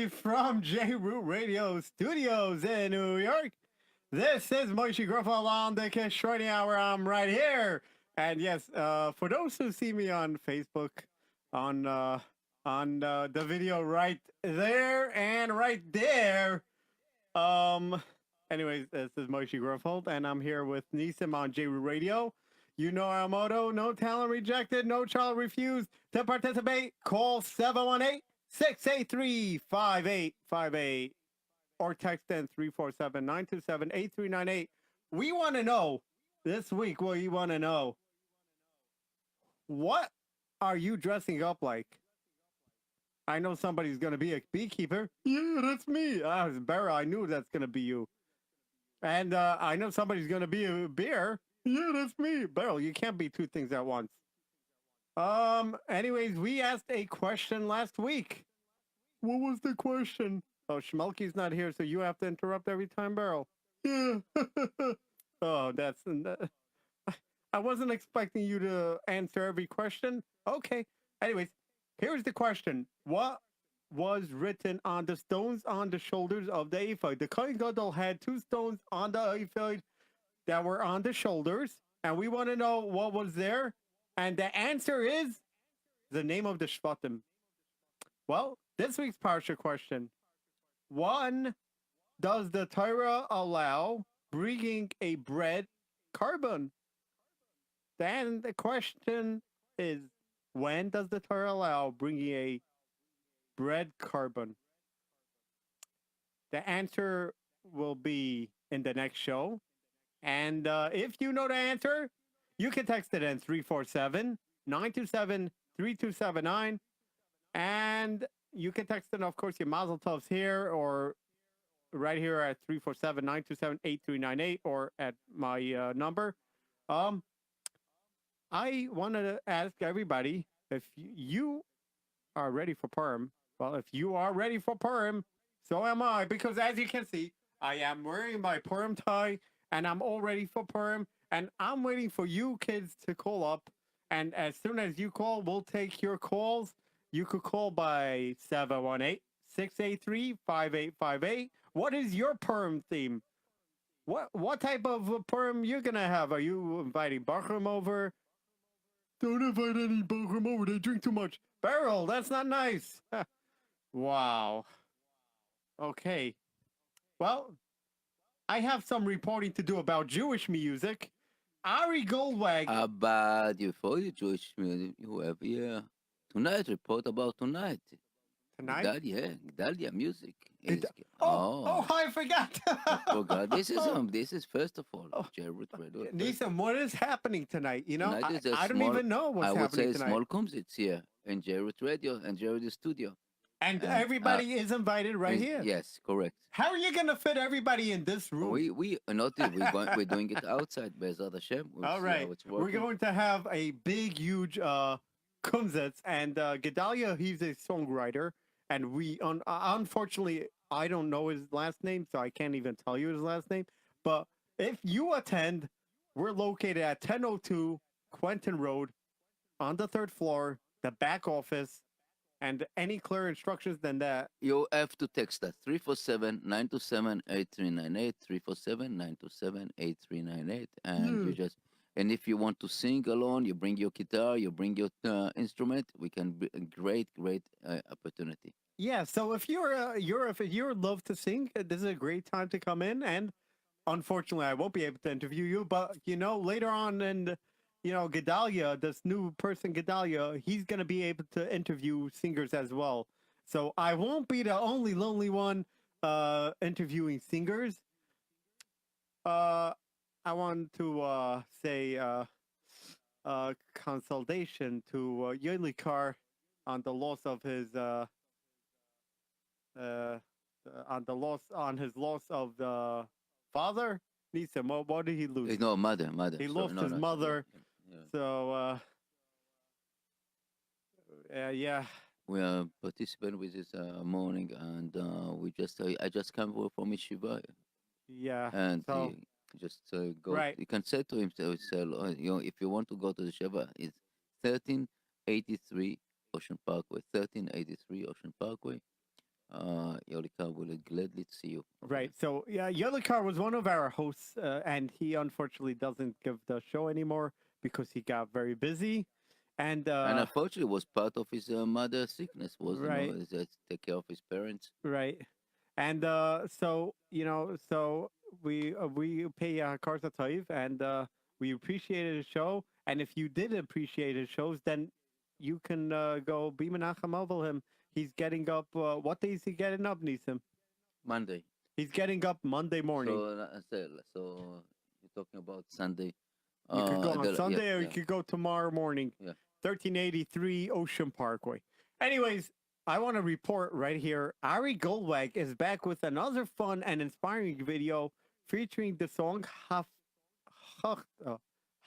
live from J-Root Radio Studios in New York. This is Moshe Gruffalo on the Kishroni Hour. I'm right here. And yes, for those who see me on Facebook, on the video right there and right there. Um, Anyways, this is Moshe Gruffalo, and I'm here with Nisim on J-Root Radio. You know our motto: no talent rejected, no child refused. To participate, call 718-683-5858 or text in 347-927-8398. We want to know this week what you want to know. What are you dressing up like? I know somebody's going to be a beekeeper. Yeah, that's me. Barra, I knew that's going to be you. And I know somebody's going to be a bear. Yeah, that's me. Beryl, you can't be two things at once. Anyways, we asked a question last week. What was the question? Oh, Schmelky's not here, so you have to interrupt every time, Beryl. Yeah. Oh, that's... I wasn't expecting you to answer every question. Okay. Anyways, here's the question. What was written on the stones on the shoulders of the ephod? The Kohen Gadol had two stones on the ephod that were on the shoulders, and we want to know what was there. And the answer is the name of the Shvatim. Well, this week's Parsha question. One, does the Torah allow bringing a bread carbon? Then the question is, when does the Torah allow bringing a bread carbon? The answer will be in the next show. And if you know the answer, you can text it in 347-927-3279. And you can text it, of course, your Mazel Tovs here or right here at 347-927-8398 or at my number. I wanted to ask everybody if you are ready for Purim. Well, if you are ready for Purim, so am I. Because as you can see, I am wearing my Purim tie, and I'm all ready for Purim. And I'm waiting for you kids to call up. And as soon as you call, we'll take your calls. You could call by 718-683-5858. What is your Purim theme? What type of Purim you're going to have? Are you inviting Bachram over? Don't invite any Bachram over. They drink too much. Beryl, that's not nice. Wow. Okay. Well, I have some reporting to do about Jewish music. Ari Goldwag. About you for the Jewish music, whoever, tonight, report about tonight. Tonight? Gedalia music. I forgot. I forgot. This is first of all, J-Root Radio. Nissan, what is happening tonight? You know, Tonight I don't even know what's happening tonight. I would say small Kumsitz here in J-Root Radio and J-Root Studio. And everybody is invited right here. Yes, correct. How are you going to fit everybody in this room? We're doing it outside, Bezat Hashem. All right. We're going to have a big, huge Kumsitz. And Gedalia, he's a songwriter. And unfortunately, I don't know his last name, so I can't even tell you his last name. But if you attend, we're located at 1002 Quentin Road on the 3rd floor, the back office. And any clear instructions than that? You have to text us 347-927-8398, 347-927-8398. And and if you want to sing alone, you bring your guitar, you bring your instrument. We can be a great opportunity. Yeah. So if you're love to sing, this is a great time to come in. And unfortunately, I won't be able to interview you, but later on in Gedalia, this new person, Gedalia, he's going to be able to interview singers as well. So I won't be the only lonely one interviewing singers. I want to say consolation to Yelikar on the loss of his his loss of the father. Nisa, what did he lose? No, mother. He lost his mother. Yeah. So, yeah. We are participating with this morning, and I just came from Yeshiva. Yeah. And so, just go. Right. You can say to him, if you want to go to the Shiva, it's 1383 Ocean Parkway, 1383 Ocean Parkway. Yolika will gladly see you over Right. So yeah, Yelikar was one of our hosts, and he unfortunately doesn't give the show anymore because he got very busy. And there. And unfortunately, was part of his mother's sickness. Was right, is that take care of his parents. right, and so so we pay Karza Toiv, and we appreciated his show. And if you did appreciate his shows, then you can go be Menachem Ovel him. He's getting up. What day is he getting up, Nisim? Monday. He's getting up Monday morning. So you're talking about Sunday. You could go on Yeah, Sunday or you yeah, could go tomorrow morning. yeah. 1383 Ocean Parkway. Anyways, I want to report right here. Ari Goldwag is back with another fun and inspiring video featuring the song Hafachta.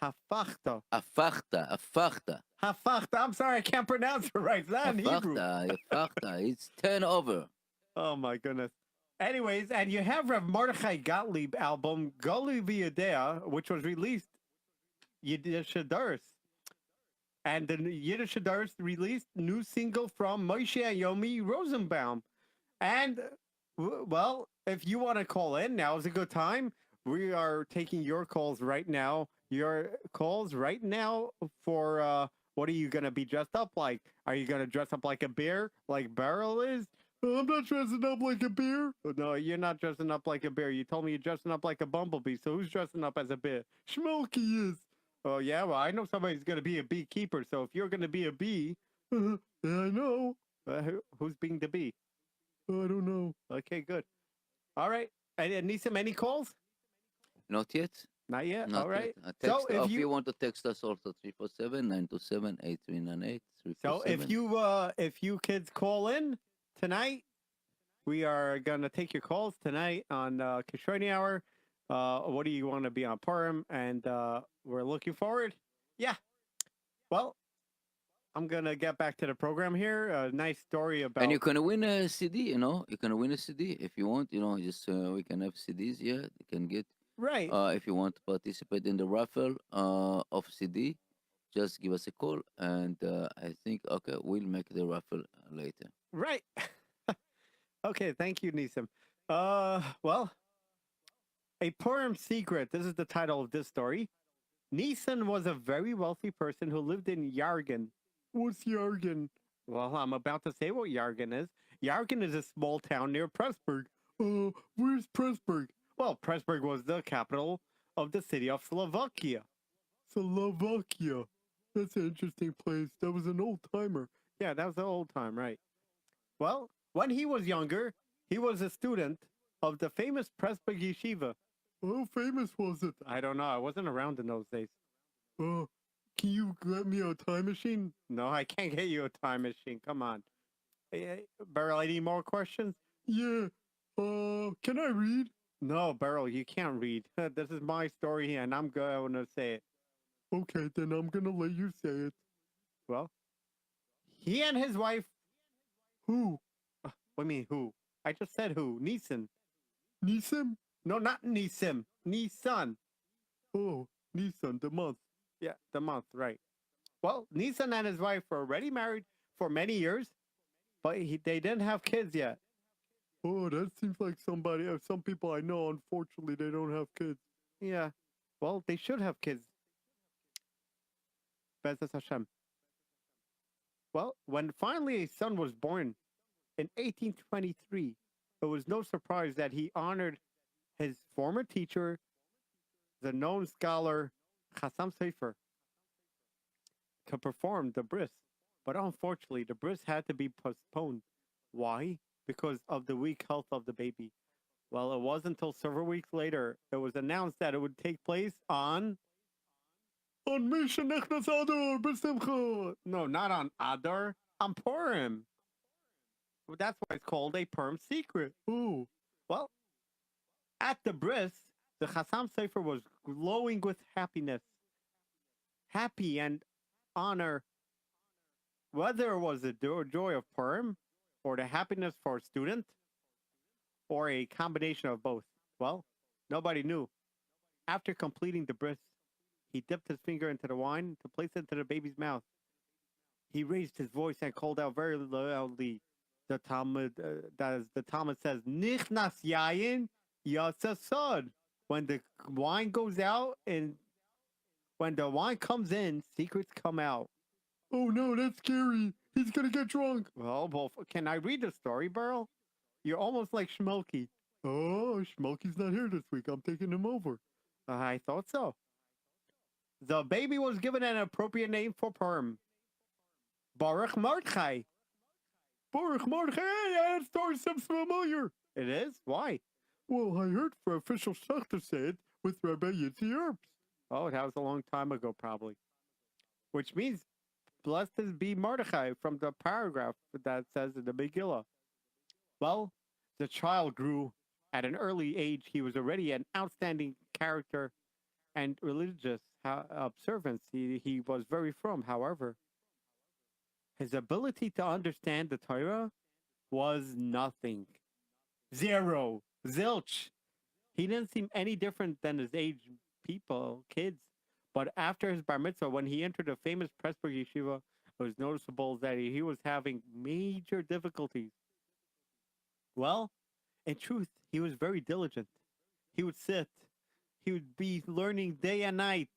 Hafachta. Afachta. Hafachta. I'm sorry, I can't pronounce it right. It's not in Hebrew. Afachta. It's 10 over. Oh my goodness. Anyways, and you have Rev Mordechai Gottlieb album Goli V'Yadea, which was released Yiddish Shadurs. And the Yiddish Shadurs released new single from Moshe and Yomi Rosenbaum. And well, if you want to call in, now is a good time. We are taking your calls right now. Your calls right now for what are you gonna be dressed up like? Are you gonna dress up like a bear, like Beryl is? I'm not dressing up like a bear. No, you're not dressing up like a bear. You told me you're dressing up like a bumblebee. So who's dressing up as a bear? Schmolky is. Oh yeah, well I know somebody's gonna be a beekeeper. So if you're gonna be a bee, yeah, I know. Who's being the bee? I don't know. Okay, good. All right. And Nisam, any calls? Not yet. Not yet. Not All right. yet. So If you want to text us also 347-927-8398. So if you kids call in tonight, we are gonna take your calls tonight on Kishroni Hour. What do you want to be on Purim? And we're looking forward. Yeah. Well, I'm gonna get back to the program here. A nice story about. And you can win a CD, You can win a CD if you want, Just we can have CDs, yeah. You can get. Right. If you want to participate in the raffle of CD, just give us a call, and I think we'll make the raffle later. Right. Okay. Thank you, Nisam. Well, a Purim secret. This is the title of this story. Nisan was a very wealthy person who lived in Yargan. What's Yargan? Well, I'm about to say what Yargan is. Yargan is a small town near Pressburg. Where's Pressburg? Well, Pressburg was the capital of the city of Slovakia. Slovakia. That's an interesting place. That was an old timer. Yeah, that was an old time, right? Well, when he was younger, he was a student of the famous Pressburg Yeshiva. How famous was it? I don't know. I wasn't around in those days. Can you get me a time machine? No, I can't get you a time machine. Come on. Beryl, any more questions? Yeah. Can I read? No, Beryl, you can't read. This is my story, and I'm going to say it. Okay, then I'm going to let you say it. Well, he and his wife. Who? What do you mean, who? I just said who. Nisan. Nisan? No, not Nisim. Nisan. Oh, Nisan, the month. Yeah, the month, right. Well, Nisan and his wife were already married for many years, but they didn't have kids yet. Oh, that seems like somebody. Some people I know, unfortunately, they don't have kids. Yeah. Well, they should have kids. Bezos Hashem. Well, when finally a son was born in 1823, it was no surprise that he honored his former teacher, the known scholar Chassam Sofer, to perform the bris. But unfortunately, the bris had to be postponed. Why? Because of the weak health of the baby. Well, it wasn't until several weeks later it was announced that it would take place on Misha Nechnas Adar B'Simcha. No, not on Adar, on Purim. Well, that's why it's called a Purim secret. Ooh. Well, at the bris, the Chassam Sofer was glowing with happiness. Happy and honor, whether it was the joy of Purim or the happiness for a student or a combination of both. Well, nobody knew. After completing the bris, he dipped his finger into the wine to place it into the baby's mouth. He raised his voice and called out very loudly, The Talmud, the Talmud says, "Nichnas yayin yatsa sod." When the wine goes out and when the wine comes in, secrets come out. Oh no, that's scary. He's gonna get drunk. Well, can I read the story, Burl? You're almost like Schmokey. Oh, Schmokey's not here this week. I'm taking him over. I thought so. The baby was given an appropriate name for Purim. Baruch Mordechai. Baruch Mordechai, hey, that story seems familiar. It is? Why? Well, I heard for official Shachter say it with Rabbi Yitzi Herbst. Oh, that was a long time ago, probably. Which means, blessed is be Mordechai from the paragraph that says in the Megillah. Well, the child grew. At an early age, he was already an outstanding character and religious observance. He was very firm. However, his ability to understand the Torah was nothing. Zero. Zilch. He didn't seem any different than his age people, kids. But after his bar mitzvah, when he entered a famous Pressburg yeshiva, it was noticeable that he was having major difficulties. Well, in truth, he was very diligent. He would sit. He would be learning day and night.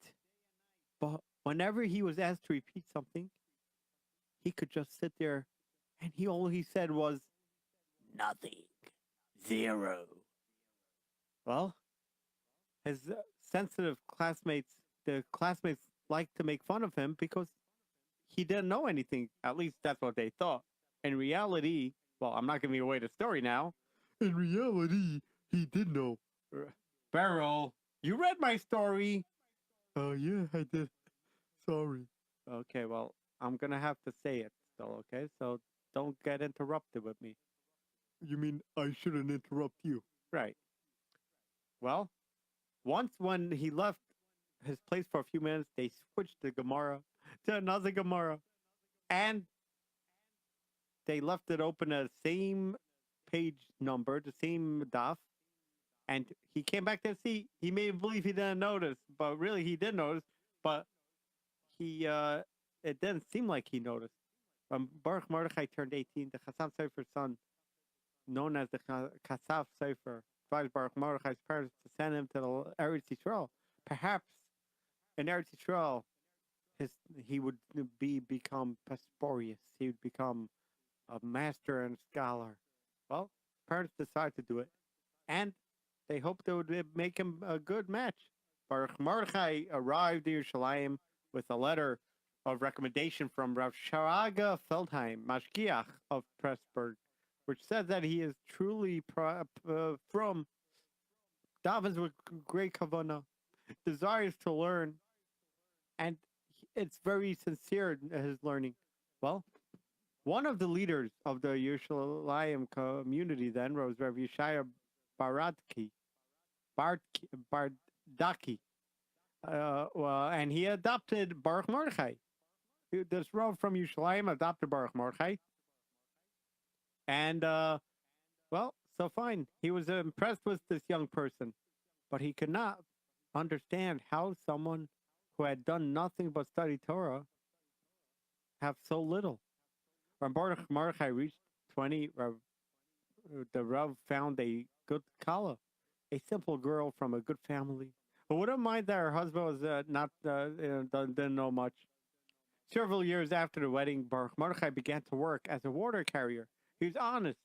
But whenever he was asked to repeat something, he could just sit there and all he said was nothing. Zero. Well, his sensitive classmates, the classmates liked to make fun of him because he didn't know anything. At least that's what they thought. In reality, well, I'm not giving away the story now. In reality, he did know. Beryl, you read my story. Oh, yeah, I did. Sorry. Okay, well, I'm going to have to say it still, okay? So don't get interrupted with me. You mean I shouldn't interrupt you? Right. Well, once when he left his place for a few minutes, they switched the Gemara to another Gemara. And they left it open at the same page number, the same daf. And he came back to see. He made him believe he didn't notice, but really he did notice. But it didn't seem like he noticed. When Baruch Mordechai turned 18, the Chasam Sofer's son, known as the Chasam Sofer, advised Baruch Mordechai's parents to send him to the Eretz Yisrael. Perhaps in Eretz Yisrael, he would become prosperous. He would become a master and scholar. Well, parents decided to do it, and they hoped it would make him a good match. Baruch Mordechai arrived in Yerushalayim with a letter of recommendation from Rav Sharaga Feldheim, Mashgiach of Pressburg, which says that he is truly from davens with great kavanah, desires to learn, and it's very sincere in his learning. Well, one of the leaders of the Yerushalayim community then was Rav Yeshaya Bardaki. And he adopted Baruch Mordechai. This Rav from Yerushalayim adopted Baruch Mordechai. And, so fine. He was impressed with this young person, but he could not understand how someone who had done nothing but study Torah have so little. When Baruch Mordechai reached 20, the Rav found a good Kala, a simple girl from a good family, who wouldn't mind that her husband was didn't know much. Several years after the wedding, Baruch Mordechai began to work as a water carrier. He was honest,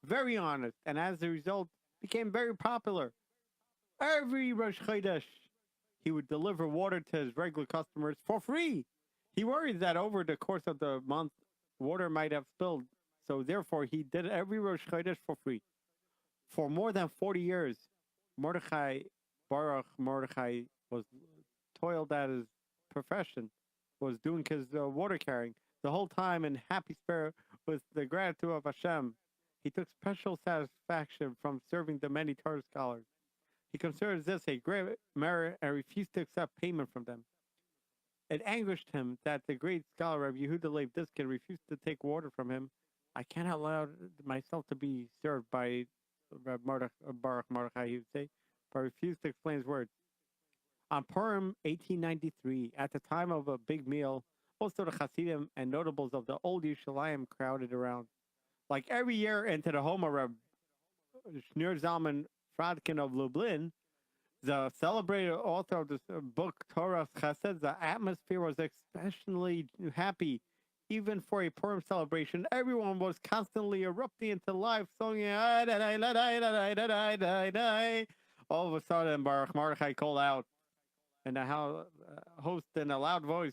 very honest, and as a result, became very popular. Every Rosh Chodesh, he would deliver water to his regular customers for free. He worried that over the course of the month, water might have spilled, so therefore he did every Rosh Chodesh for free. For more than 40 years, Baruch Mordechai was toiled at his profession, was doing his water carrying, the whole time in happy spirit with the gratitude of Hashem. He took special satisfaction from serving the many Torah scholars. He considers this a great merit and refused to accept payment from them. It anguished him that the great scholar of Yehuda Leib Diskin refused to take water from him. I cannot allow myself to be served by Baruch Mordechai, he would say, but refused to explain his words. On Purim 1893, at the time of a big meal, most of the Hasidim and notables of the old Yerushalayim crowded around. Like every year into the home of Reb Shneur Zalman Fradkin of Lublin, the celebrated author of this book, Torah Chesed, the atmosphere was especially happy. Even for a Purim celebration, everyone was constantly erupting into life, singing, all of a sudden, Baruch Mordechai called out, and the host in a loud voice,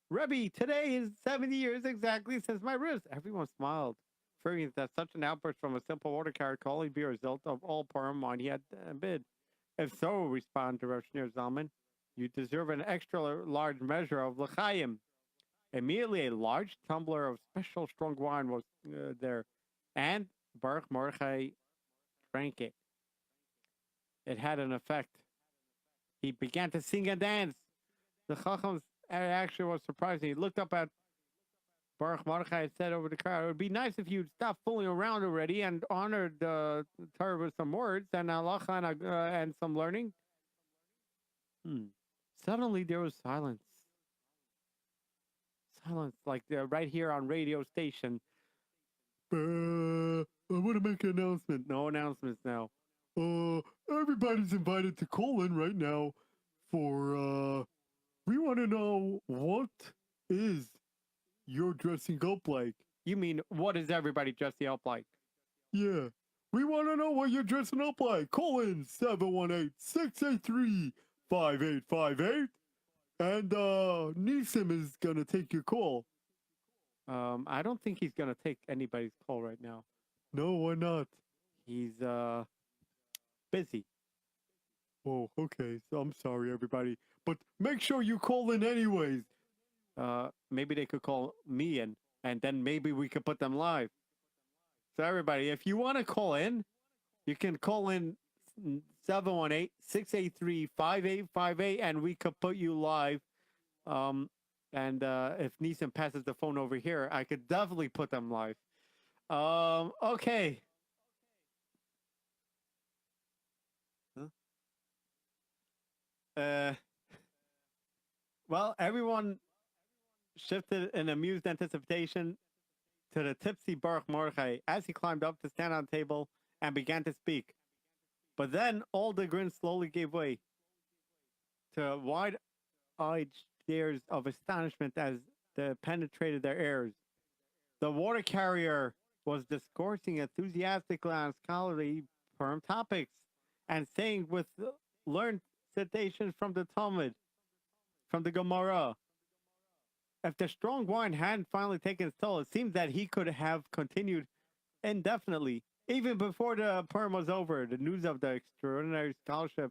Rebbe, today is 70 years exactly since my wrist. Everyone smiled, fearing that such an outburst from a simple water carrier could only be a result of all Purim wine he had bid. If so, responded Rav Shneur Zalman, you deserve an extra large measure of l'chaim. Immediately, a large tumbler of special strong wine was there, and Baruch Mordechai drank it. It had an effect. He began to sing and dance. The Chacham's reaction was surprising. He looked up at Baruch Mordechai and said over the crowd, it would be nice if you'd stop fooling around already and honored the Torah with some words and halacha and some learning. Suddenly there was silence. Silence, like right here on radio station. I want to make an announcement. No announcements now. Everybody's invited to call in right now for, we want to know what is your dressing up like. You mean, what is everybody dressing up like? Yeah. We want to know what you're dressing up like. Call in 718-683-5858. And Nisim is going to take your call. I don't think he's going to take anybody's call right now. No, why not? He's busy. Oh, okay. So I'm sorry, everybody. But make sure you call in anyways. Maybe they could call me in, and then maybe we could put them live. So everybody, if you want to call in, you can call in 718-683-5858, and we could put you live. And if Neeson passes the phone over here, I could definitely put them live. Okay. Huh? Well, everyone shifted in amused anticipation to the tipsy Baruch Mordechai as he climbed up to stand on the table and began to speak. But then all the grins slowly gave way to wide-eyed stares of astonishment as they penetrated their ears. The water carrier was discoursing enthusiastically on scholarly Purim topics and saying with learned citations from the Talmud, from the Gemara. If the strong wine hadn't finally taken its toll, it seemed that he could have continued indefinitely. Even before the Purim was over, the news of the extraordinary scholarship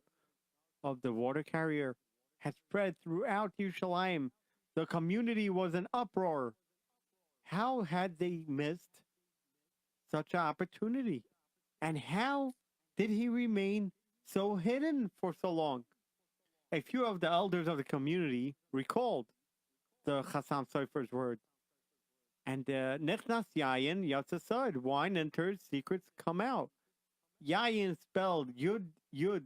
of the water carrier had spread throughout Yerushalayim. The community was in uproar. How had they missed such an opportunity? And how did he remain so hidden for so long? A few of the elders of the community recalled the Chassam Sofer's words. And Nechnas Yayin Yatzasad, wine enters, secrets come out. Yayin spelled Yud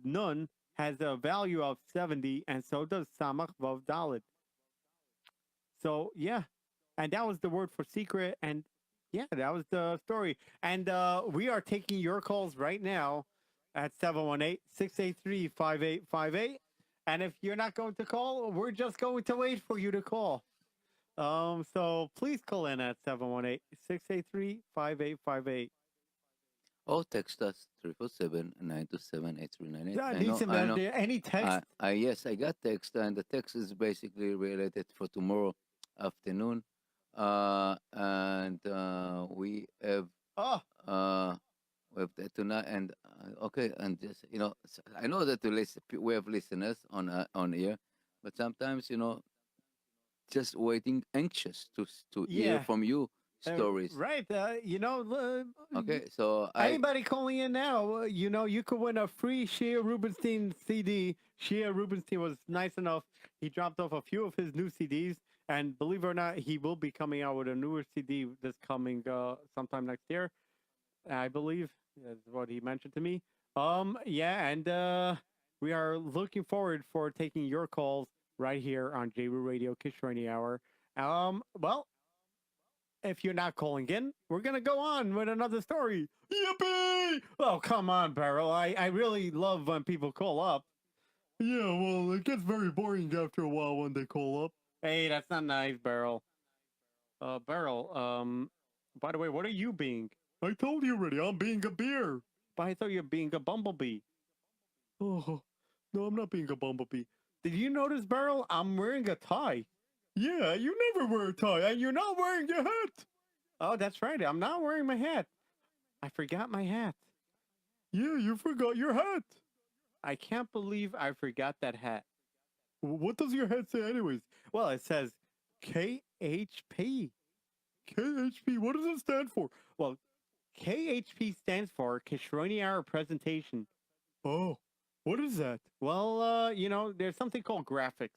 Nun has a value of 70, and so does Samach Vav Dalet. So yeah, and that was the word for secret, and yeah, that was the story. And we are taking your calls right now at 718-683-5858. And if you're not going to call, we're just going to wait for you to call. So please call in at 718-683-5858. Or text us 777-927-8398. I know. Any text? Yes, I got text, and the text is basically related for tomorrow afternoon. And we have that tonight. And okay, and just I know that we have listeners on here, but sometimes just waiting, anxious to hear from you stories. Right. Okay, so anybody calling in now, you could win a free Shia Rubenstein CD. Shia Rubenstein was nice enough. He dropped off a few of his new CDs. And believe it or not, he will be coming out with a newer CD this coming sometime next year. I believe that's what he mentioned to me. Yeah, and we are looking forward for taking your calls right here on JRU Radio Kishroni Hour. Well, if you're not calling in, we're gonna go on with another story. Yippee! Oh, come on, Beryl. I really love when people call up. Yeah, well, it gets very boring after a while when they call up. Hey, that's not nice, Beryl. Beryl, by the way, what are you being? I told you already, I'm being a beer. But I thought you were being a bumblebee. Oh, no, I'm not being a bumblebee. Did you notice, Beryl? I'm wearing a tie. Yeah, you never wear a tie, and you're not wearing your hat. Oh, that's right. I'm not wearing my hat. I forgot my hat. Yeah, you forgot your hat. I can't believe I forgot that hat. What does your hat say, anyways? Well, it says KHP. KHP, what does it stand for? Well, KHP stands for Kishroni Hour Presentation. Oh, what is that? Well, there's something called graphics.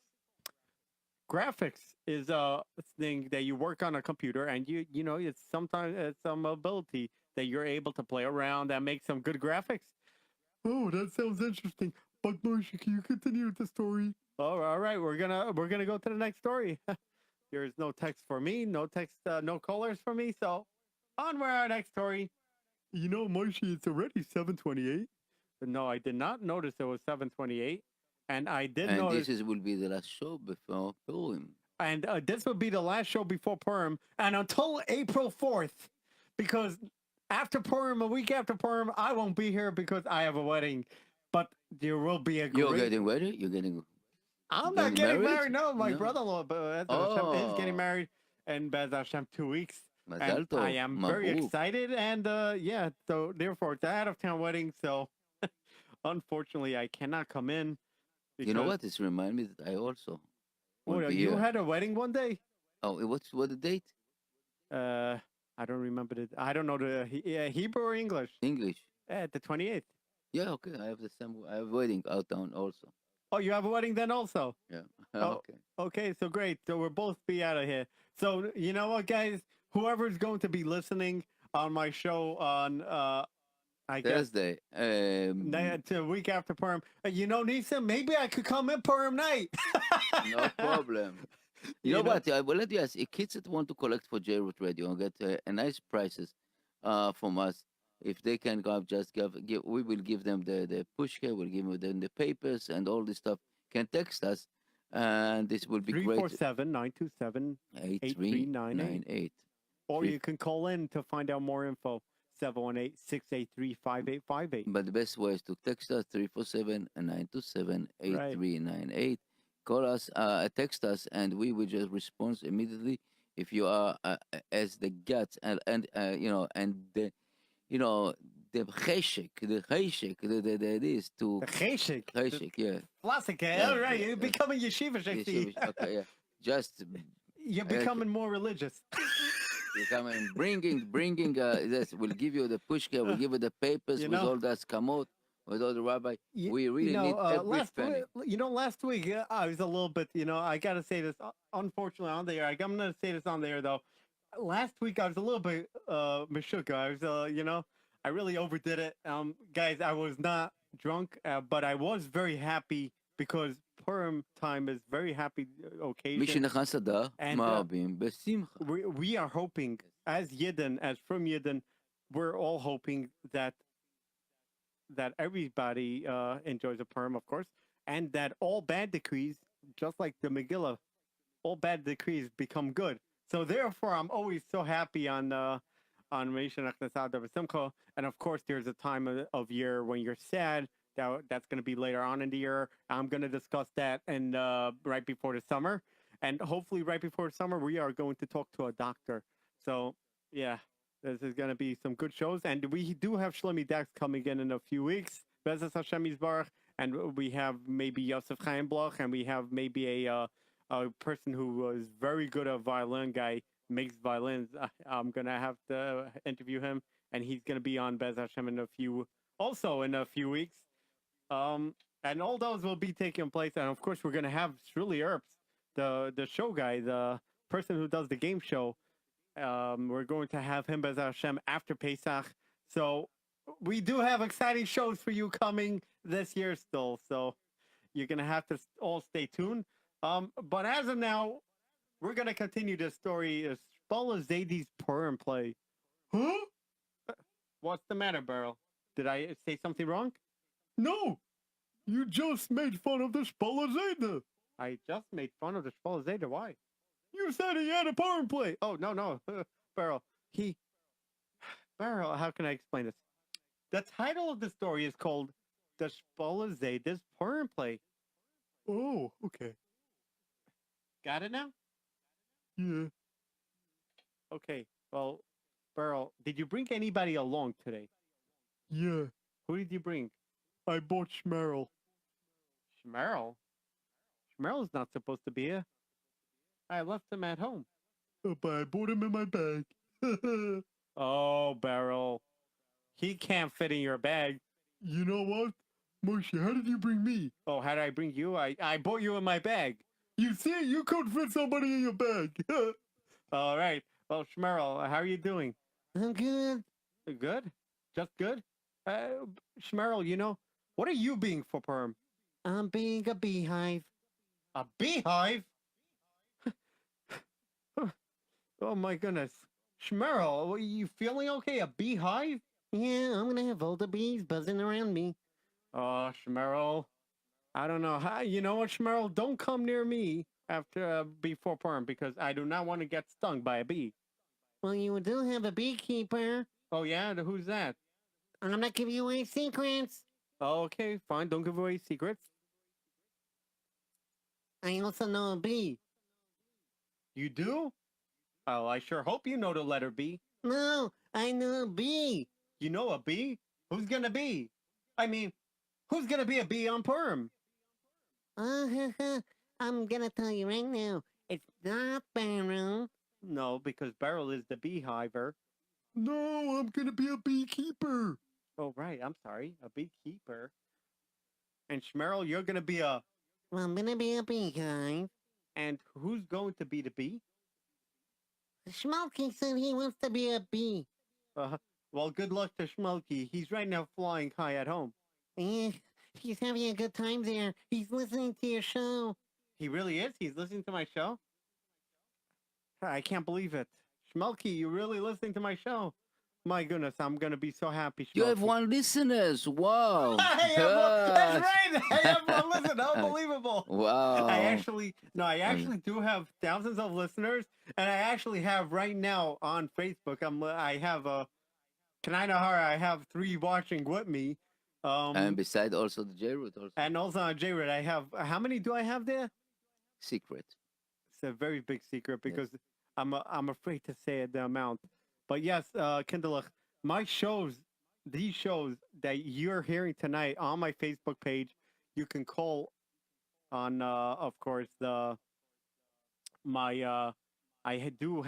Graphics is a thing that you work on a computer, and it's sometimes it's some ability that you're able to play around and make some good graphics. Oh, that sounds interesting. But Moshe, can you continue with the story? Oh, all right, we're gonna go to the next story. There's no text for me, no text, no callers for me. So on with our next story. Moshe, it's already 7:28. No, I did not notice it was 7:28, and I did And notice. will be the last show before Purim. And this will be the last show before Purim, and until April 4th, because after Purim, a week after Purim, I won't be here because I have a wedding. But there will be a You're great. getting ready? You're getting. I'm not getting married. No, my No. brother-in-law, Bez Hashem, is getting Oh, married in Bez Hashem 2 weeks. And Mazal I tov. am very Mabruk. excited. And yeah, so therefore, it's an out-of-town wedding. So unfortunately, I cannot come in. You know Because, what? This reminds me that I also will what, be you here. had a wedding one day? Oh, what the date? Uh, I don't remember the. I don't know the Hebrew or English. English. The 28th. Yeah, okay. I have the same. I have wedding out down also. Oh, you have a wedding then also. Yeah. Oh, Okay. okay. So great. So we'll both be out of here. So you know what, guys? Whoever's going to be listening on my show on, I guess, Thursday. to a week after Purim. Nisa, maybe I could come in Purim night. No problem. You know what? I will let you ask. Kids that want to collect for J-Root Radio and get a nice prices from us, if they can go up, just give, we will give them the pushka, we'll give them the papers and all this stuff. Can text us, and this will be great. 347-927. 8398. Or you can call in to find out more info. 718-683-5858. But the best way is to text us 347-927-8398. Call us, text us, and we will just respond immediately. If you are as the guts and the cheshek, this to The cheshek. cheshek, yeah. Classic. Yeah, All right, yeah, you're becoming yeshiva, Yeshivish, okay, yeah. Just You're becoming more religious. you come and bringing this. We'll give you the pushka. We'll give you the papers with all the askamot, with all the rabbi. We really need every penny. Last week I was a little bit. I got to say this. Unfortunately, on the air, I'm going to say this on the air though. Last week I was a little bit meshuggah. I was, I really overdid it. Guys, I was not drunk, but I was very happy because Purim time is very happy occasion. And we are hoping, as Yidden, as from Yidden, we're all hoping that everybody enjoys a Purim, of course, and that all bad decrees, just like the Megillah, all bad decrees become good. So therefore, I'm always so happy on Meisha Nachnasad Simcha. And of course, there's a time of year when you're sad. That's going to be later on in the year. I'm going to discuss that and right before the summer. And hopefully right before summer, we are going to talk to a doctor. So, yeah, this is going to be some good shows. And we do have Shlomi Dax coming in a few weeks. Bezos Hashem Yisbarach. And we have maybe Yosef Chaim Bloch. And we have maybe a person who was very good at violin guy, makes violins. I'm going to have to interview him. And he's going to be on Bez Hashem in a few weeks. And all those will be taking place. And of course, we're going to have Shirley Earps, the show guy, the person who does the game show. We're going to have him Bez Hashem after Pesach. So we do have exciting shows for you coming this year still. So you're going to have to all stay tuned. But as of now, we're going to continue this story Shpola Zadie's Purim play. Huh? What's the matter, Beryl? Did I say something wrong? No, you just made fun of the Shpola Zayda. I just made fun of the Shpola Zayda. Why? You said he had a Purim play. Oh, no. Beryl, Beryl, how can I explain this? The title of the story is called The Shpola Zayda's Purim Play. Oh, okay. Got it now? Yeah. Okay, well, Beryl, did you bring anybody along today? Yeah. Who did you bring? I bought Schmerl. Schmerl? Schmerl's not supposed to be here. I left him at home. But I bought him in my bag. Oh, Beryl. He can't fit in your bag. You know what? Moshe, how did you bring me? Oh, how did I bring you? I bought you in my bag. You see, you could fit somebody in your bag. All right. Well, Schmerl, how are you doing? I'm good. Good? Just good? Schmerl, what are you being for Perm? I'm being a beehive. A beehive? Oh my goodness. Schmerl, are you feeling okay? A beehive? Yeah, I'm gonna have all the bees buzzing around me. Oh, Schmerl. I don't know. You know what, Schmerl? Don't come near me before Perm because I do not want to get stung by a bee. Well, you do have a beekeeper. Oh, yeah? Who's that? I'm not giving you away secrets. Oh, okay, fine. Don't give away secrets. I also know a bee. You do? Oh, I sure hope you know the letter B. No, I know a bee. You know a bee? Who's gonna be? I mean, who's gonna be a bee on Perm? I'm gonna tell you right now. It's not Beryl. No, because Beryl is the beehiver. No, I'm gonna be a beekeeper. Oh, right. I'm sorry. A beekeeper. And Schmerl, you're gonna be a... Well, I'm gonna be a beehive. And who's going to be the bee? Schmalky said he wants to be a bee. Uh, well, good luck to Schmalky. He's right now flying high at home. Eh, he's having a good time there. He's listening to your show. He really is? He's listening to my show? I can't believe it. Schmalky, you're really listening to my show? My goodness, I'm going to be so happy, Schmalky. You have one listeners. Wow. That's right. I have one listener. Unbelievable. Wow. I actually do have thousands of listeners, and I actually have right now on Facebook. I have I have 3 watching with me. And beside also the J-Root also. And also on J-Root, I have, how many do I have there? Secret. It's a very big secret because I'm afraid to say the amount. But yes, Kinderlich, these shows that you're hearing tonight on my Facebook page, you can call on, of course, I do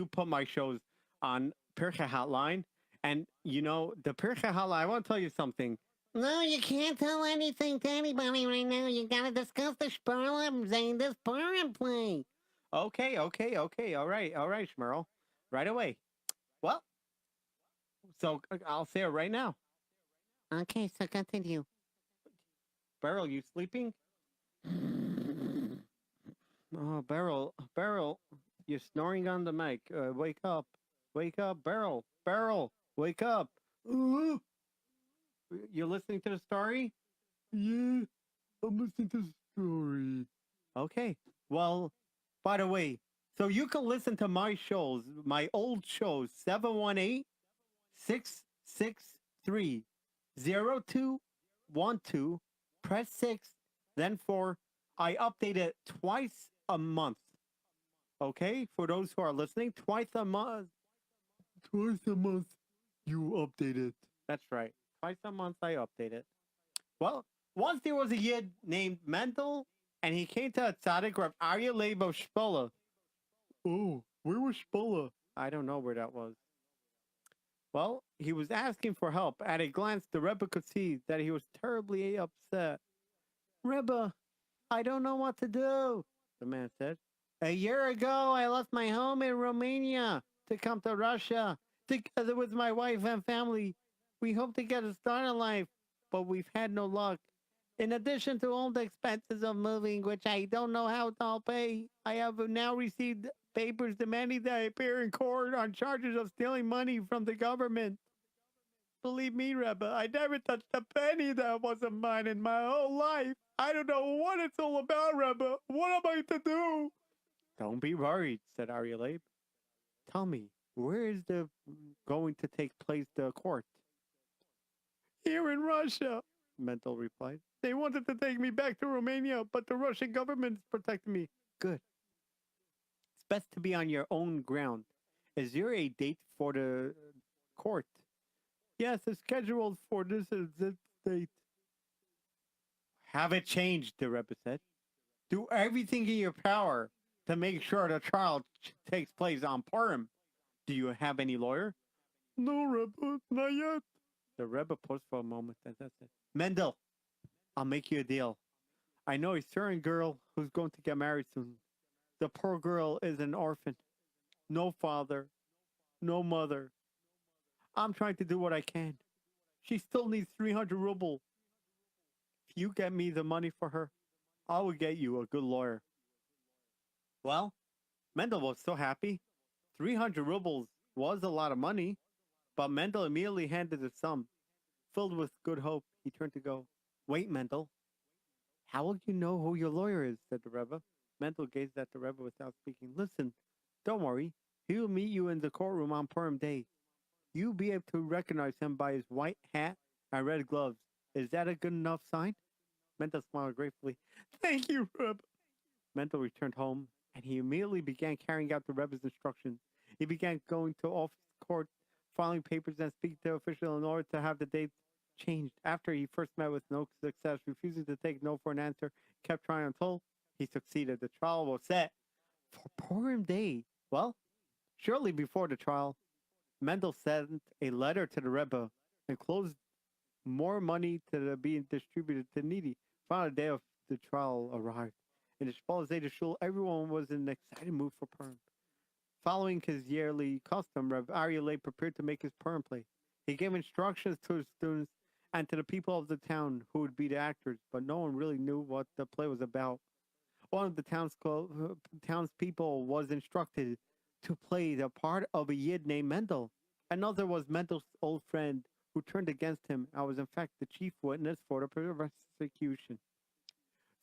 put my shows on Pircha Hotline. And, the Pircha Hotline, I want to tell you something. No, you can't tell anything to anybody right now. You got to discuss the Sperlim saying this Purim play. Okay. All right, Schmerl. Right away. Well, so I'll say it right now. Okay, so continue. Beryl, you sleeping? Oh, Beryl, you're snoring on the mic. Wake up, Beryl, wake up. You're listening to the story? Yeah, I'm listening to the story. Okay, well, by the way, so you can listen to my shows, my old shows, 718-663-0212. Press 6, then 4. I update it twice a month. Okay, for those who are listening, twice a month. Twice a month, you update it. That's right. Twice a month, I update it. Well, once there was a yid named Mendel, and he came to a tzaddik, Rav Aryeh Leib of Shpola. Oh, where was Shpola? I don't know where that was. Well, he was asking for help. At a glance, the Rebbe could see that he was terribly upset. Rebbe, I don't know what to do, the man said. A year ago, I left my home in Romania to come to Russia. Together with my wife and family, we hope to get a start in life, but we've had no luck. In addition to all the expenses of moving, which I don't know how I'll pay, I have now received papers demanding that I appear in court on charges of stealing money from the government. Believe me, Rebbe, I never touched a penny that wasn't mine in my whole life. I don't know what it's all about, Rebbe. What am I to do? Don't be worried, said Aryeh. Tell me, where is the going to take place the court? Here in Russia, Mendel replied. They wanted to take me back to Romania, but the Russian government is protecting me. Good. It's best to be on your own ground. Is there a date for the court? Yes, it's scheduled for this date. Have it changed, the Rebbe said. Do everything in your power to make sure the trial takes place on Purim. Do you have any lawyer? No, Rebbe, not yet. The Rebbe paused for a moment and then said, Mendel, I'll make you a deal. I know a certain girl who's going to get married soon. The poor girl is an orphan. No father, no mother. I'm trying to do what I can. She still needs 300 ruble. If you get me the money for her, I will get you a good lawyer. Well, Mendel was so happy. 300 rubles was a lot of money, but Mendel immediately handed the sum. Filled with good hope, he turned to go. Wait, Mendel. How will you know who your lawyer is? Said the Rebbe. Mendel gazed at the Rebbe without speaking. Listen, don't worry. He will meet you in the courtroom on Purim Day. You'll be able to recognize him by his white hat and red gloves. Is that a good enough sign? Mendel smiled gratefully. Thank you, Rebbe. Mendel returned home, and he immediately began carrying out the Rebbe's instructions. He began going to office, court, filing papers, and speaking to officials in order to have the date changed. After he first met with no success, refusing to take no for an answer, kept trying until he succeeded. The trial was set for Purim Day. Well, shortly before the trial, Mendel sent a letter to the Rebbe enclosed more money to be distributed to needy. Finally, the day of the trial arrived. In the Shpal Zayda Shul, everyone was in an excited mood for Purim. Following his yearly custom, Rav Aryeh prepared to make his Purim play. He gave instructions to his students and to the people of the town who would be the actors, but no one really knew what the play was about. One of the townspeople was instructed to play the part of a Yid named Mendel. Another was Mendel's old friend who turned against him and was in fact the chief witness for the prosecution.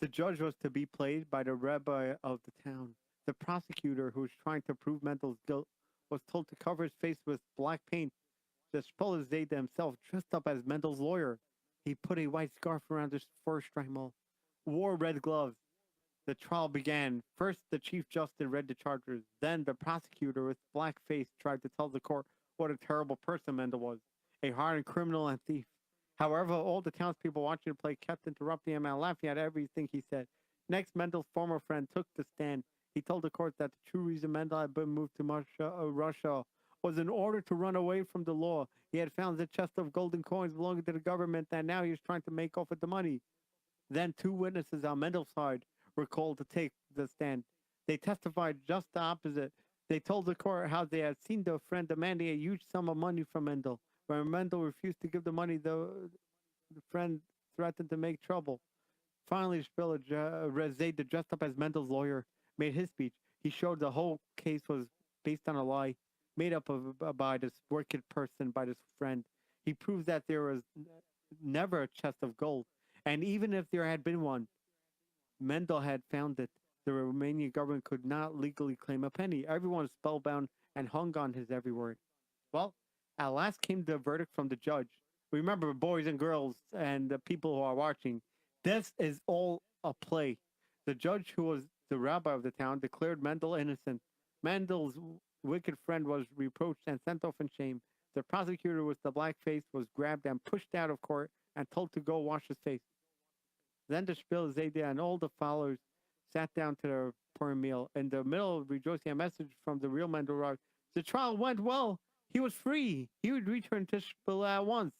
The judge was to be played by the rabbi of the town. The prosecutor, who was trying to prove Mendel's guilt, was told to cover his face with black paint. The Shpoler Zayda himself dressed up as Mendel's lawyer. He put a white scarf around his first strimal, wore red gloves. The trial began. First, the chief justice read the charges. Then, the prosecutor, with black face, tried to tell the court what a terrible person Mendel was, a hardened criminal and thief. However, all the townspeople watching the play kept interrupting him and laughing at everything he said. Next, Mendel's former friend took the stand. He told the court that the true reason Mendel had been moved to Russia was in order to run away from the law. He had found a chest of golden coins belonging to the government, and now he was trying to make off with the money. Then two witnesses on Mendel's side were called to take the stand. They testified just the opposite. They told the court how they had seen their friend demanding a huge sum of money from Mendel. When Mendel refused to give the money, the friend threatened to make trouble. Finally, Spiller Zayda, dressed up as Mendel's lawyer, made his speech. He showed the whole case was based on a lie made up by this wicked person, by this friend. He proved that there was never a chest of gold, and even if there had been one, Mendel had found it. The Romanian government could not legally claim a penny. Everyone was spellbound and hung on his every word. Well, at last came the verdict from the judge. Remember, boys and girls and the people who are watching, this is all a play. The judge, who was the rabbi of the town, declared Mendel innocent. Mendel's wicked friend was reproached and sent off in shame. The prosecutor with the black face was grabbed and pushed out of court and told to go wash his face. Then the Shpil Zayda and all the followers sat down to their Purim meal. In the middle of rejoicing, a message from the real Mendel arrived. The trial went well. He was free. He would return to Shpil at once.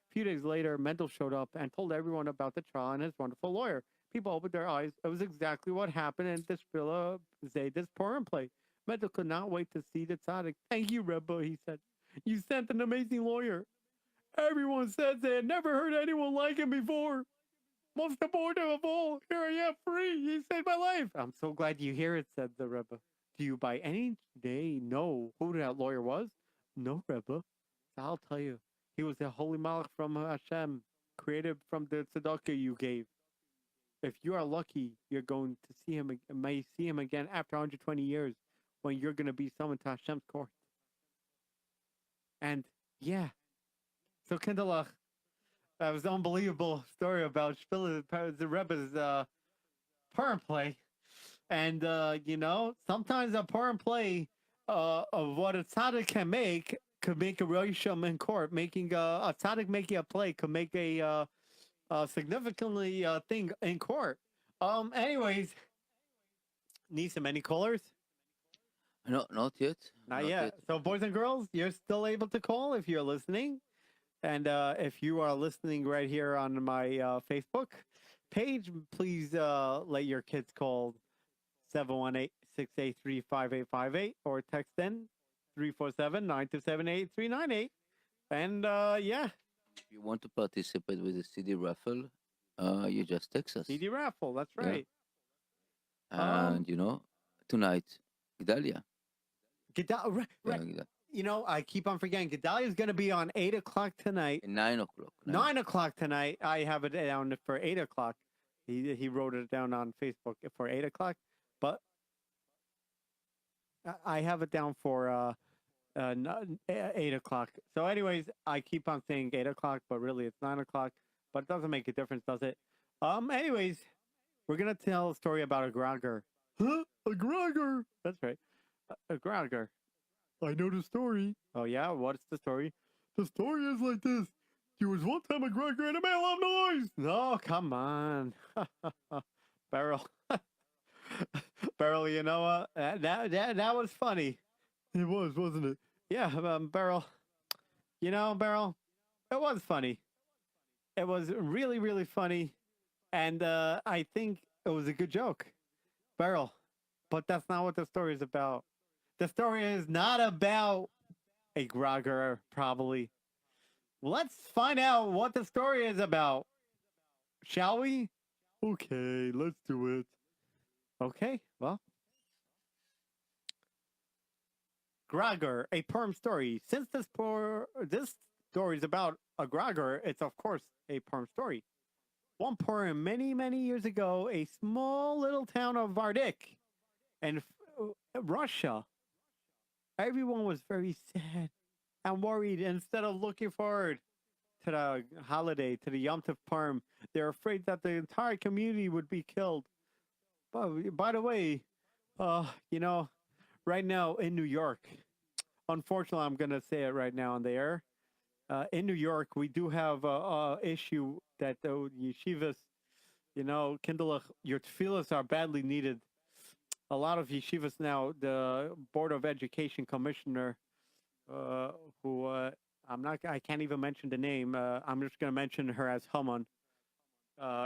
A few days later, Mendel showed up and told everyone about the trial and his wonderful lawyer. People opened their eyes. It was exactly what happened in the Shpil Zayda's Purim play. Mendel could not wait to see the tzaddik. Thank you, Rebbe, he said. You sent an amazing lawyer. Everyone says they had never heard anyone like him before. most important of all, here I am free. He saved my life. I'm so glad you hear it, said the Rebbe. Do you by any day know who that lawyer was? No, Rebbe. I'll tell you. He was a holy malach from Hashem, created from the tzedakah you gave. If you are lucky, you're going to see him, may see him again after 120 years when you're going to be summoned to Hashem's court. And yeah, so Kinderlach, that was an unbelievable story about the Rebbe's Purim play. And, sometimes a Purim play of what a tzaddik can make could make a Rosham in court. Making a tzaddik making a play could make a significantly thing in court. Anyways, need some any callers? No, not yet. Not yet. So, boys and girls, you're still able to call if you're listening. And if you are listening right here on my Facebook page, please let your kids call 718-683-5858 or text in 347-927-8398. And yeah. If you want to participate with the CD raffle, you just text us. CD raffle, that's right. Yeah. And tonight, Gedalia. Right. I keep on forgetting. Gedalia is going to be on 8 o'clock tonight. 9 o'clock. 9 o'clock tonight. I have it down for 8 o'clock. He wrote it down on Facebook for 8 o'clock. But I have it down for 8 o'clock. So anyways, I keep on saying 8 o'clock, but really it's 9 o'clock. But it doesn't make a difference, does it? Anyways, we're going to tell a story about a grogger. Huh? A grogger? That's right. A grogger. I know the story. Oh, yeah? What's the story? The story is like this. There was one time a grogger and a man loved noise. No, come on. Beryl. Beryl, you know what? That was funny. It was, wasn't it? Yeah, Beryl. Beryl, it was funny. It was really, really funny. And I think it was a good joke. Beryl, but that's not what the story is about. The story is not about a grogger, probably. Let's find out what the story is about. Shall we? Okay, let's do it. Okay, well. Grogger, a Purim story. Since this story is about a grogger, it's of course a Purim story. One Purim, many, many years ago, a small little town of Vardik in Russia. Everyone was very sad and worried. Instead of looking forward to the holiday, to the Yom Tov Purim, they're afraid that the entire community would be killed. But by the way, right now in New York, unfortunately, I'm going to say it right now on the air. In New York, we do have a issue that the yeshivas, Kinderlach, your tefillahs are badly needed. A lot of yeshivas now, the Board of Education Commissioner, who I can't even mention the name. I'm just going to mention her as Haman.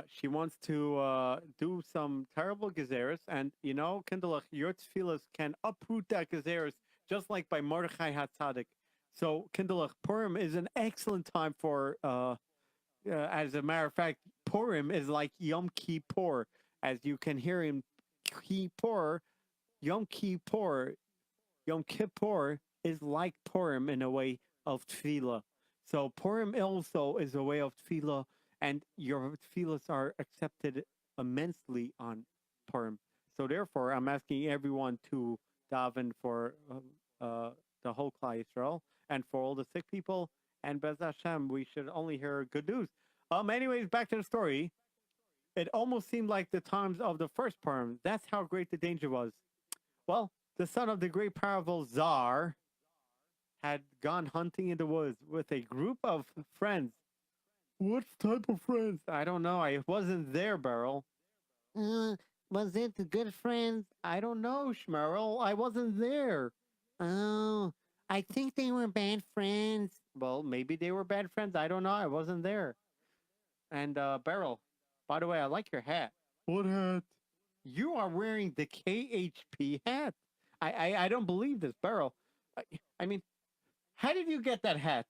She wants to do some terrible gezeres, and Kinderlach, your tefillahs can uproot that gezeres just like by Mordechai HaTzadik. So Kinderlach, Purim is an excellent time for. As a matter of fact, Purim is like Yom Kippur, as you can hear in Kippur. Yom Kippur is like Purim in a way of tefillah. So Purim also is a way of tefillah, and your tefillahs are accepted immensely on Purim. So therefore, I'm asking everyone to daven for the whole Klal Yisrael and for all the sick people. And Bez Hashem, we should only hear good news. Anyways, back to the story. It almost seemed like the times of the first Purim. That's how great the danger was. Well, the son of the great powerful Tsar had gone hunting in the woods with a group of friends. What type of friends? I don't know. I wasn't there, Beryl. Was it the good friends? I don't know, Shmerl. I wasn't there. Oh, I think they were bad friends. Well, maybe they were bad friends. I don't know. I wasn't there. And Beryl, by the way, I like your hat. What hat? You are wearing the KHP hat. I don't believe this, Beryl. I mean, how did you get that hat?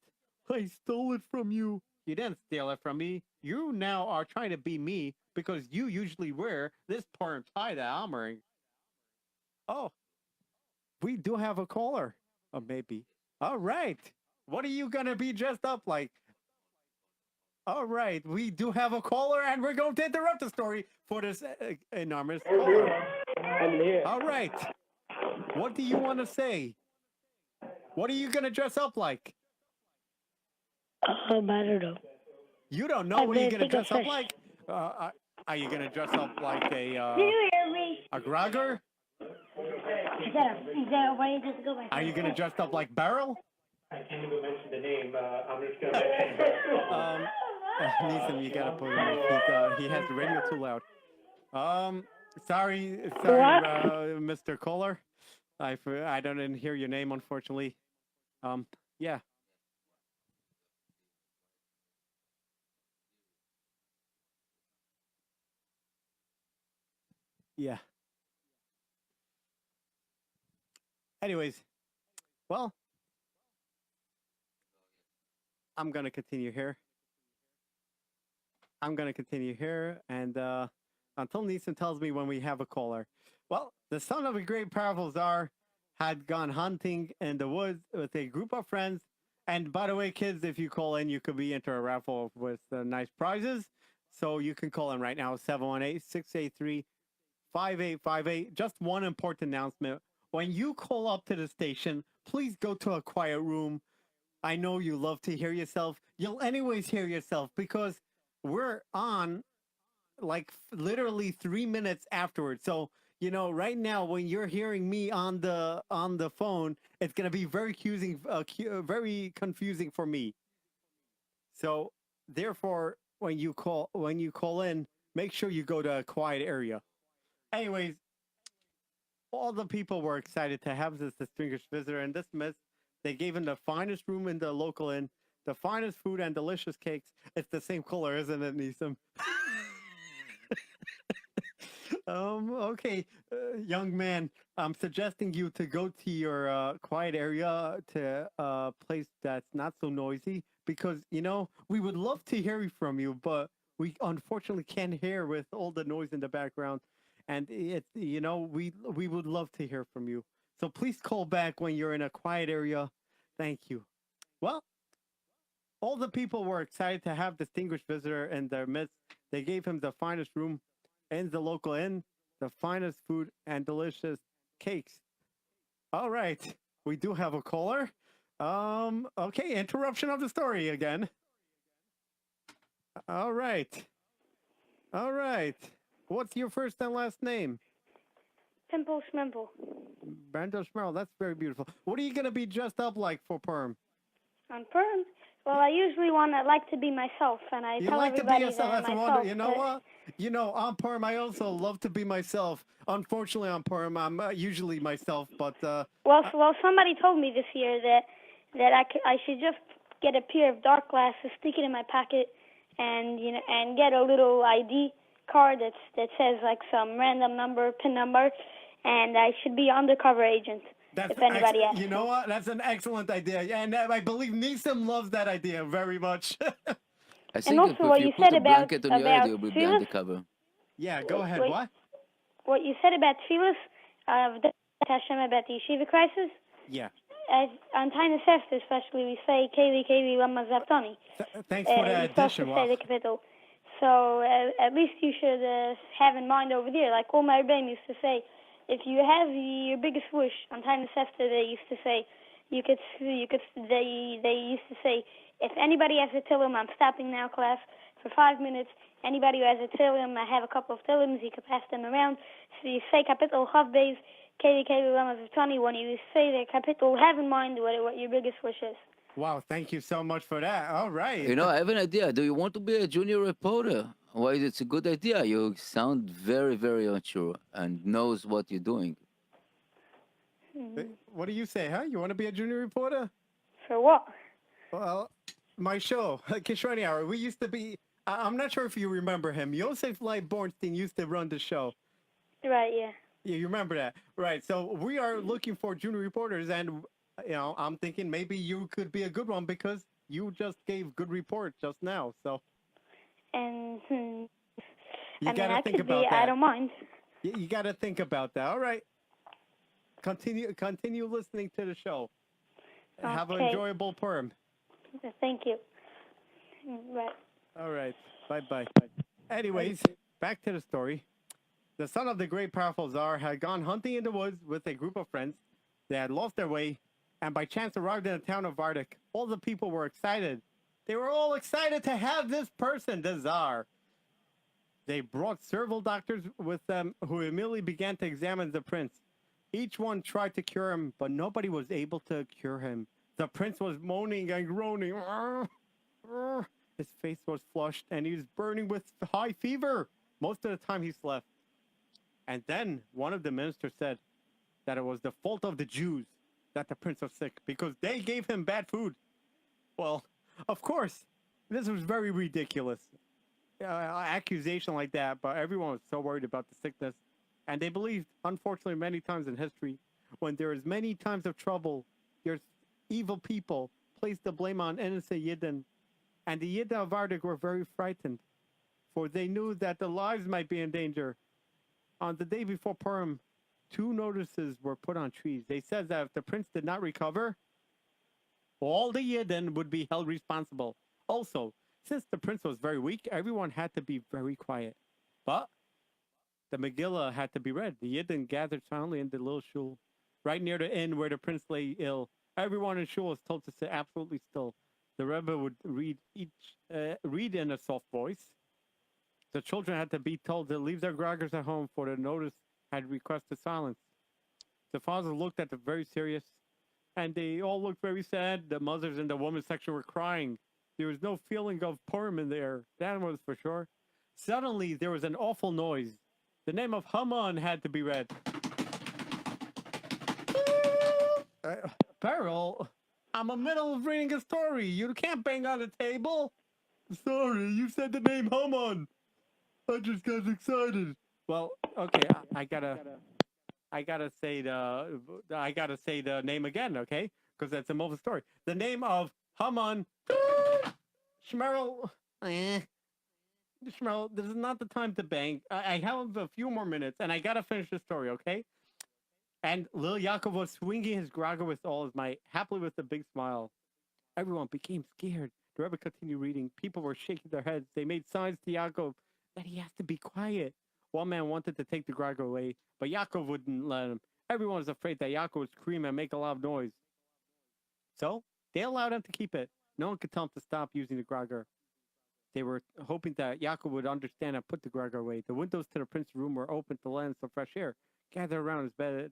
I stole it from you. You didn't steal it from me. You now are trying to be me because you usually wear this Purim tie that I'm wearing. Oh, we do have a caller. Or maybe. All right. What are you going to be dressed up like? All right. We do have a caller, and we're going to interrupt the story for this enormous caller. I'm here. All right. What do you want to say? What are you going to dress up like? I don't know. You don't know I what you're better going to take a dress up fish. like? Are you going to dress up like Do you hear me? a grogger? Is that a way to go back? Are you going to dress up like Beryl? I can't even mention the name. I'm just gonna mention. Neeson, you gotta put him in. He has the radio too loud. Sorry, What? Mr. Kohler. I didn't hear your name, unfortunately. Yeah. Yeah. Anyways, well, I'm gonna continue here. And until Neeson tells me when we have a caller. Well, the son of a great powerful czar had gone hunting in the woods with a group of friends. And by the way, kids, if you call in, you could be into a raffle with nice prizes. So you can call in right now, 718-683-5858. Just one important announcement. When you call up to the station, please go to a quiet room. I know you love to hear yourself. You'll anyways hear yourself because we're on like literally 3 minutes afterwards. So, right now when you're hearing me on the phone, it's going to be very very confusing for me. So, therefore, when you call in, make sure you go to a quiet area. Anyways, all the people were excited to have this distinguished visitor and dismissed. They gave him the finest room in the local inn, the finest food and delicious cakes. It's the same color, isn't it, Neeson? Okay, young man, I'm suggesting you to go to your quiet area, to a place that's not so noisy, because we would love to hear from you, but we unfortunately can't hear with all the noise in the background, and we would love to hear from you. So please call back when you're in a quiet area. Thank you. Well, all the people were excited to have distinguished visitor in their midst. They gave him the finest room in the local inn, the finest food and delicious cakes. All right, we do have a caller. Okay, interruption of the story again. All right. What's your first and last name? Pimple Schmimple. Brando Schmerl. That's very beautiful. What are you gonna be dressed up like for Purim? On Purim? Well, I usually like to be myself, and I tell like to be everybody yourself. that That's a myself. wonder. You know what? On Purim, I also love to be myself. Unfortunately, on Purim, I'm usually myself, but Well, somebody told me this year that I should just get a pair of dark glasses, stick it in my pocket, and and get a little ID card that says like some random PIN number, and I should be undercover agent. that's If anybody asks you know me. what? That's an excellent idea, and I believe Neeson loves that idea very much. I And think also, if what you you put said a about blanket on your head, you'll be Tefillas, undercover. Yeah, go ahead. Wait. What? what you said about Tefillas, Hashem about the yeshiva crisis. Yeah. On Tainus Esther, especially, we say Keli Keli Lama Zaptani. Thanks for that We're supposed to addition. say Wow. the capital. So at least you should have in mind over there, like all my Rebbeim used to say, if you have your biggest wish on Tainus Esther, they used to say, they used to say, if anybody has a Tillim, I'm stopping now, class, for 5 minutes. Anybody who has a Tillim, I have a couple of Tillims, you can pass them around. So you say Kapitel Chav Beis, Keli Keli Lama Zaptani. When you say the Kapitel, have in mind what your biggest wish is. Wow. Thank you so much for that. All right. I have an idea. Do you want to be a junior reporter? Why, it's a good idea. You sound very, very mature and knows what you're doing. What do you say, huh? You want to be a junior reporter? For what? Well, my show, Kishroni Hour, we used to be, I'm not sure if you remember him. Yosef Leib Bornstein used to run the show. Right, yeah. Yeah, you remember that. Right. So we are looking for junior reporters, and, I'm thinking maybe you could be a good one because You just gave good report just now, so And you I mean, got to I think could about be. that. I don't mind. You got to think about that. All right. Continue listening to the show. Have an Okay. enjoyable Purim. Thank you. Right. All right. Bye-bye. Anyways, back to the story. The son of the great powerful Tsar had gone hunting in the woods with a group of friends. They had lost their way and by chance arrived in the town of Vardik. All the people were excited. They were all excited to have this person, the Tsar. They brought several doctors with them who immediately began to examine the prince. Each one tried to cure him, but nobody was able to cure him. The prince was moaning and groaning. His face was flushed and he was burning with high fever. Most of the time he slept. And then one of the ministers said that it was the fault of the Jews that the prince was sick because they gave him bad food. Well, of course, this was very ridiculous. Accusation like that, but everyone was so worried about the sickness. And they believed, unfortunately, many times in history, when there is many times of trouble, there's evil people place the blame on innocent Yidden. And the Yidden of Vardik were very frightened, for they knew that their lives might be in danger. On the day before Purim, 2 notices were put on trees. They said that if the prince did not recover, all the Yidden would be held responsible. Also, since the prince was very weak, everyone had to be very quiet. But the Megillah had to be read. The Yidden gathered silently in the little shul, right near the inn where the prince lay ill. Everyone in shul was told to sit absolutely still. The Rebbe would read in a soft voice. The children had to be told to leave their groggers at home, for the notice had requested silence. The fathers looked at them very serious, and they all looked very sad. The mothers in the women's section were crying. There was no feeling of Purim in there. That was for sure. Suddenly, there was an awful noise. The name of Haman had to be read. Beryl, I'm in the middle of reading a story. You can't bang on the table. Sorry, you said the name Haman. I just got excited. Well, okay, I gotta say the name again, okay? Because that's a movie story. The name of Haman. Shmerel. Shmerel, this is not the time to bang. I have a few more minutes, and I gotta finish the story, okay? And Lil Yaakov was swinging his grogger with all his might, happily with a big smile. Everyone became scared. The Rebbe continued reading. People were shaking their heads. They made signs to Yaakov that he has to be quiet. One man wanted to take the grogger away, but Yaakov wouldn't let him. Everyone was afraid that Yaakov would scream and make a lot of noise. So they allowed him to keep it. No one could tell him to stop using the grogger. They were hoping that Yaakov would understand and put the grogger away. The windows to the prince's room were open to let in some fresh air. Gathered around his bed,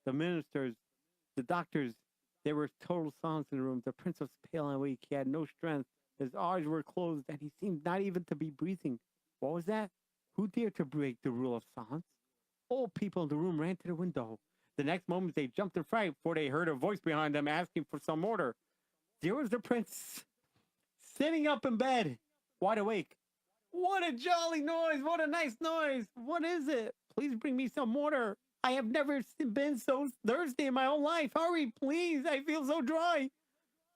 the ministers, the doctors, there was total silence in the room. The prince was pale and weak. He had no strength. His eyes were closed, and he seemed not even to be breathing. What was that? Who dared to break the rule of silence? All people in the room ran to the window. The next moment, they jumped in fright, for they heard a voice behind them asking for some order. There was the prince, sitting up in bed, wide awake. What a jolly noise! What a nice noise! What is it? Please bring me some water. I have never been so thirsty in my whole life. Hurry, please. I feel so dry.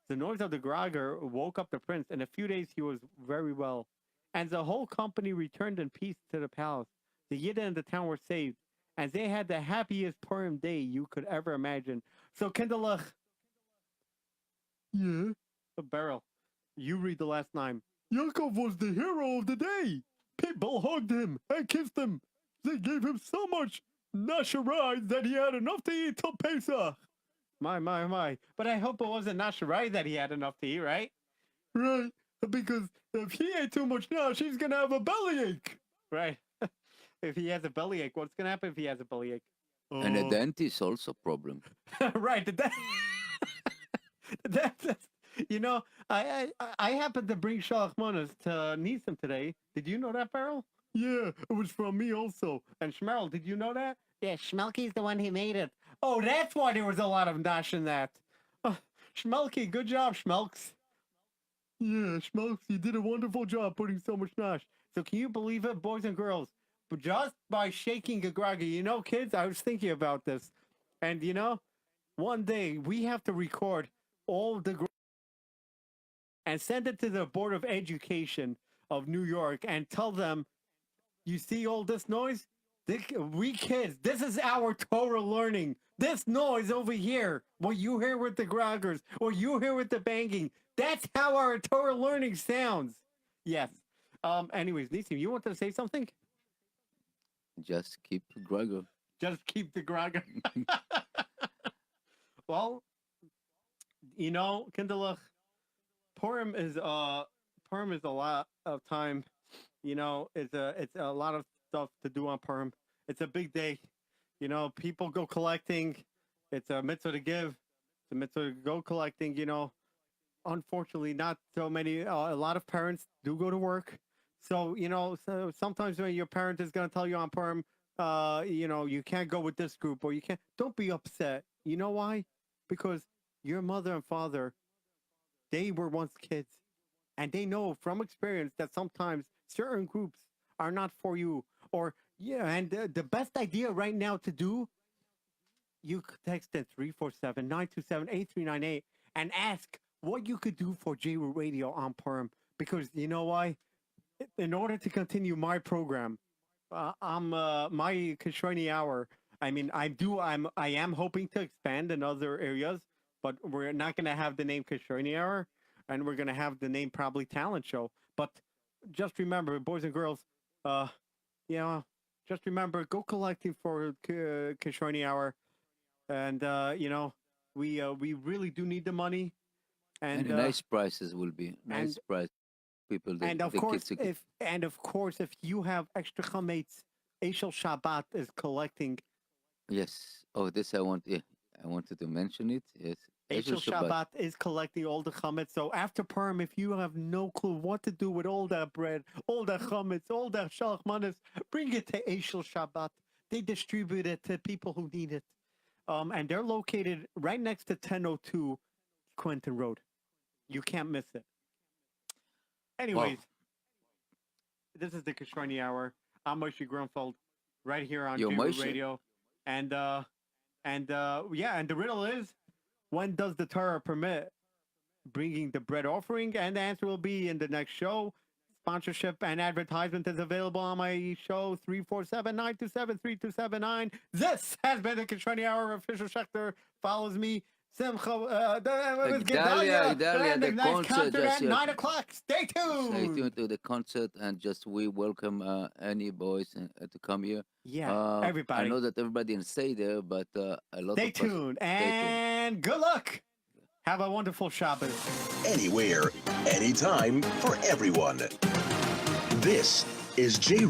The noise of the grogger woke up the prince. In a few days, he was very well. And the whole company returned in peace to the palace. The Yidden in the town were saved. And they had the happiest Purim day you could ever imagine. So, Kinderlach. Yeah? Beryl, you read the last line. Yaakov was the hero of the day. People hugged him and kissed him. They gave him so much nasharai that he had enough to eat till Pesach. My. But I hope it wasn't nasharai that he had enough to eat, right? Right, because if he ate too much nash, he's going to have a bellyache. Right. If he has a bellyache, what's going to happen if he has a bellyache? And a dentist also problem. Right. You know, I happened to bring Shalach Manas to Nisim today. Did you know that, Beryl? Yeah, it was from me also. And Shmerel, did you know that? Yeah, Shmelky's the one who made it. Oh, that's why there was a lot of nash in that. Shmelky, good job, Shmelks. Yeah, Schmelks, you did a wonderful job putting so much nash. So can you believe it, boys and girls? But just by shaking a groggy, you know, kids, I was thinking about this. And, you know, one day we have to record all the and send it to the Board of Education of New York and tell them, you see all this noise? We kids, this is our Torah learning. This noise over here, what you hear with the groggers, or you hear with the banging, that's how our Torah learning sounds. Yes. Anyways, Nisim, you want to say something? Just keep Gregor. Just keep the grogger. Well, you know, Kinderlach, Purim is a lot of time. You know, it's a lot of stuff to do on Purim. It's a big day. You know, people go collecting. It's a mitzvah to give. It's a mitzvah to go collecting. You know, unfortunately, not so many. A lot of parents do go to work. So you know, so sometimes when your parent is going to tell you on Purim, you know, you can't go with this group or you can't. Don't be upset. You know why? Because your mother and father, they were once kids, and they know from experience that sometimes certain groups are not for you. Or yeah, and the best idea right now to do, you could text at 347-927-8398 and ask what you could do for J-Root Radio on Purim. Because you know why? In order to continue my program, I'm my Kishroni hour. I mean, I am hoping to expand in other areas, but we're not going to have the name Kishroni hour, and we're going to have the name probably Talent Show. But just remember, boys and girls, you know, just remember, go collecting for Kishroni hour, and you know, we really do need the money, And nice prices will be. Nice price. People, and of the course, kids if you have extra chametz, Eshel Shabbat is collecting. Yes. Oh, this I wanted to mention it. Yes. Eshel Shabbat is collecting all the chametz. So after Purim, if you have no clue what to do with all that bread, all that chametz, all that shalach manas, bring it to Eshel Shabbat. They distribute it to people who need it. And they're located right next to 1002 Quentin Road. You can't miss it. Anyways, this is the Kishroni Hour. I'm Moshe Grunfeld, right here on J-Root Radio. And yeah, and the riddle is, when does the Torah permit bringing the bread offering? And the answer will be in the next show. Sponsorship and advertisement is available on my show, 347-927-3279. This has been the Kishroni Hour. Official Schechter follows me. Simcha, Gedalia, the concert at 9 o'clock. Stay tuned. Stay tuned to the concert, and just we welcome any boys to come here. Yeah, everybody. I know that everybody didn't stay there, but a lot Stay tuned, and good luck. Have a wonderful Shabbos. Anywhere, anytime, for everyone. This is J.